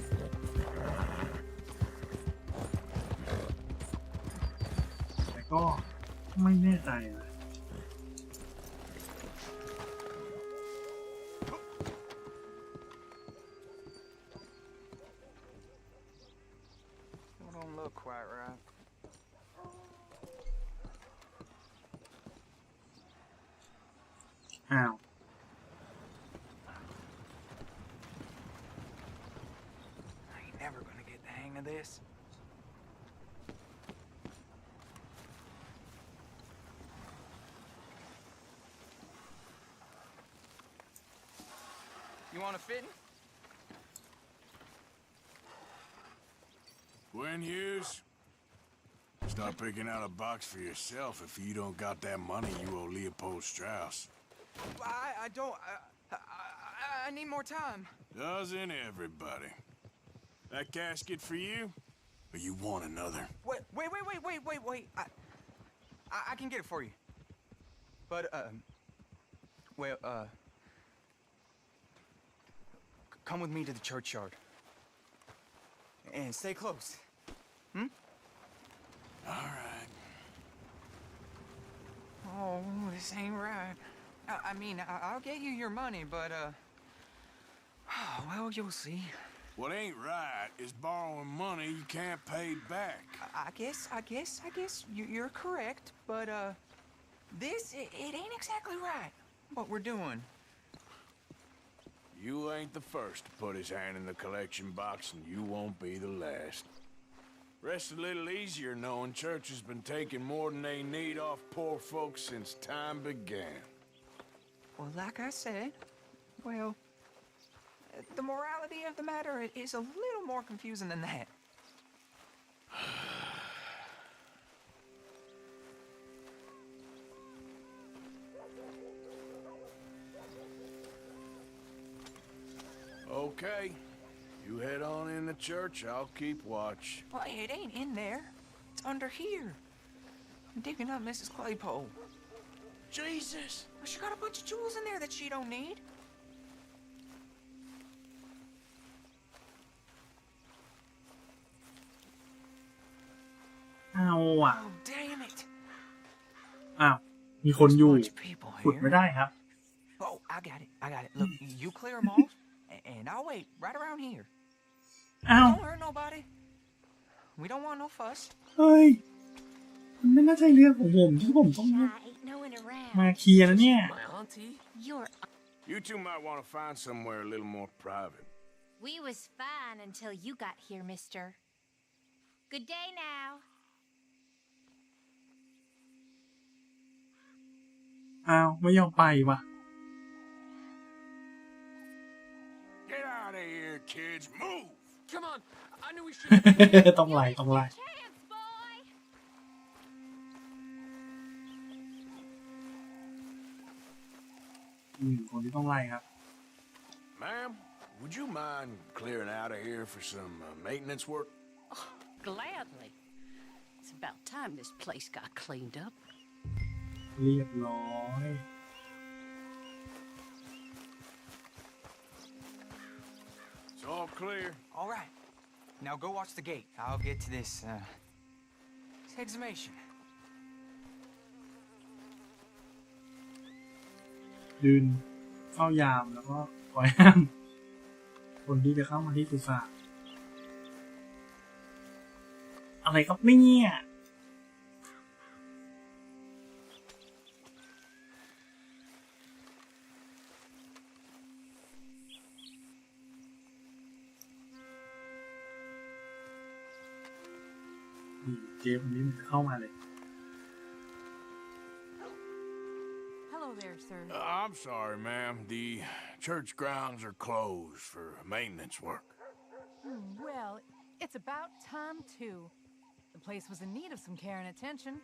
แต่ก็ไม่แน่ใจนะ Don't look quite right. อ้าว I ain't never gonna get the hang of this. You want a fitting? Gwen Hughes, start picking out a box for yourself if you don't got that money you owe Leopold Strauss. I don't. I need more time. Doesn't everybody? That casket for you? Or you want another? Wait. I can get it for you. But, come with me to the churchyard. And stay close. All right. Oh, this ain't right. I mean, I'll get you your money, but, well, you'll see. What ain't right is borrowing money you can't pay back. I guess you're correct, but, this, it ain't exactly right, what we're doing. You ain't the first to put his hand in the collection box, and you won't be the last. Rest a little easier knowing church has been taking more than they need off poor folks since time began. Well, like I said, well, the morality of the matter is a little more confusing than that. Okay. You head on in the church, I'll keep watch. Well, it ain't in there. It's under here. I'm digging up Mrs. Claypole. Jesus! Well, she got a bunch of jewels in there that she don't need. เอาอ่ะ Oh, damn it. อ้าวมีคนอยู่ Bunch of people ขุดไม่ here. ได้ครับ Oh, I got it. Look, you clear them off, and I'll wait right around here. อ้าว Don't hurt nobody. We don't want no fuss. เฮ้ยมันไม่น่าใช่เรื่องของผมที่ผมต้อง ain't no one around. มาเคลียร์นะเนี่ย My auntie. You're. You two might want to find somewhere a little more private. We was fine until you got here, mister. Good day now. อ้าวไม่ยอมไปว่ะ Get out of here, kids. Move! Come on. I knew we should. ต้องไล่ต้องไล่ Chance, boy. คนที่ต้องไล่ครับ Ma'am, would you mind clearing out of here for some maintenance work? Oh, gladly. It's about time this place got cleaned up. เรียบร้อย It's all clear. All right. Now go watch the gate. I'll get to this exhumation. ยืนเฝ้ายามแล้วก็คอยห้ามคนที่จะเข้ามาที่สุสานอะไรครับเนี่ยเจฟคนนี้มันจะเข้ามาเลย Hello there, sir. I'm sorry, ma'am. The church grounds are closed for maintenance work. Well, it's about time, too. The place was in need of some care and attention.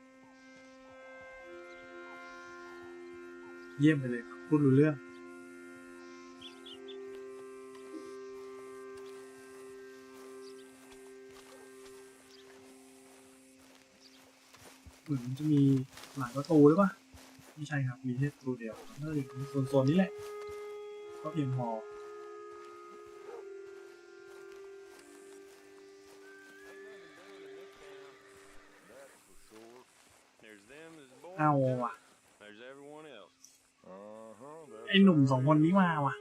เยี่ยมไปเลยครับพูดรู้เรื่องเหมือนมันจะมีหลายประตูหรือเปล่าไม่ใช่ครับมีแค่ประตูเดียวน่าจะอยู่โซนนี้แหละก็เพียงพอเอาว่ะไอหนุ่ม2 คนนี้มาว่ะ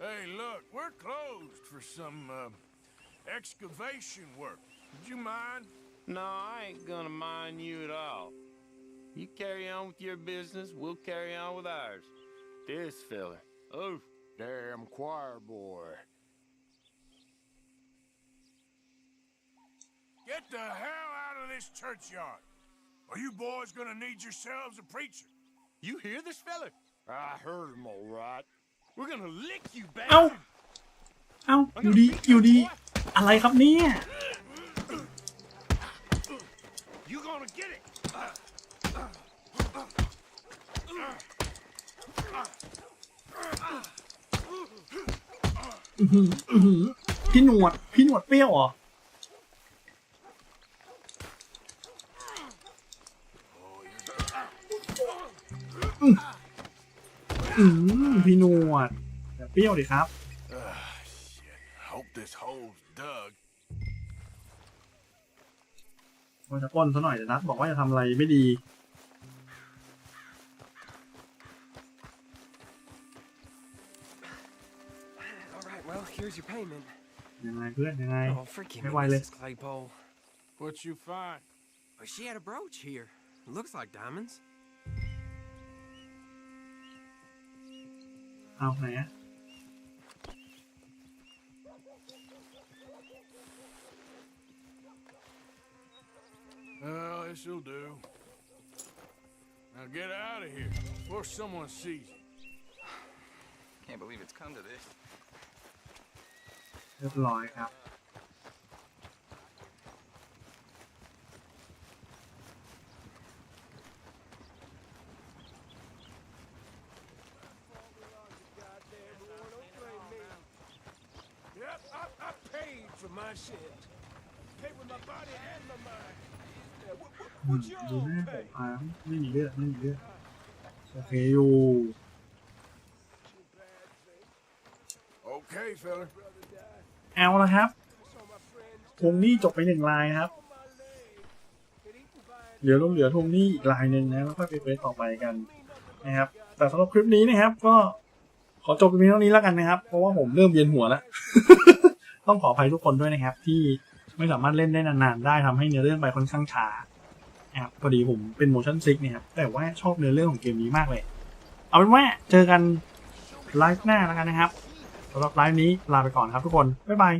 Hey, look, we're closed for some excavation work. Would you mind? No, I ain't gonna mind you at all. You carry on with your business, we'll carry on with ours. This fella. Oh, Damn choir boy. Get the hell out of this churchyard. Are you boys gonna need yourselves a preacher? you hear this fella? I heard him all right. We're gonna lick you, เอ้า bastard! เอ้าอยู่ดีอะไรครับเนี่ย You gonna get it? พี่หนวดเปรี้ยวเหรอพี่หนวดอย่าเปรี้ยวดิครับ Hope this hole's dug. ว่าจะปล้นซะหน่อยแต่นัดบอกว่าจะทำอะไรไม่ดี All right, well, here's your payment. ยังไงเพื่อนยังไง Oh, forgive ไม่ me, ไหวเลย Mrs. Claypole. What you find? Well, she had a brooch here. It looks like diamonds. เอาไหนอะ Well, this'll do. Now get out of here before someone sees you. Can't believe it's come to this. เรียบร้อยครับ Yep, I paid for my sins. Paid with my body and my mind. ดูหน้าผมไม่มีเลือดโอเคอยู่ Okay, fella. เอาละครับทวงหนี้จบไป1 ลายครับเหลือทวงหนี้อีกลายหนึ่งนะแล้วค่อยไปเฟซต่อไปกันนะครับแต่สำหรับคลิปนี้นะครับก็ขอจบเพียงเท่านี้แล้วกันนะครับเพราะว่าผมเริ่มเวียนหัวแล้ว ต้องขออภัยทุกคนด้วยนะครับที่ไม่สามารถเล่นได้นานๆได้ทำให้เนื้อเรื่องไปค่อนข้างช้านะครับพอดีผมเป็น motion sick เนี่ยครับแต่ว่าชอบเนื้อเรื่องของเกมนี้มากเลยเอาเป็นว่าเจอกันไลฟ์หน้าแล้วกันนะครับสำหรับไลฟ์นี้ลาไปก่อนครับทุกคนบ๊ายบาย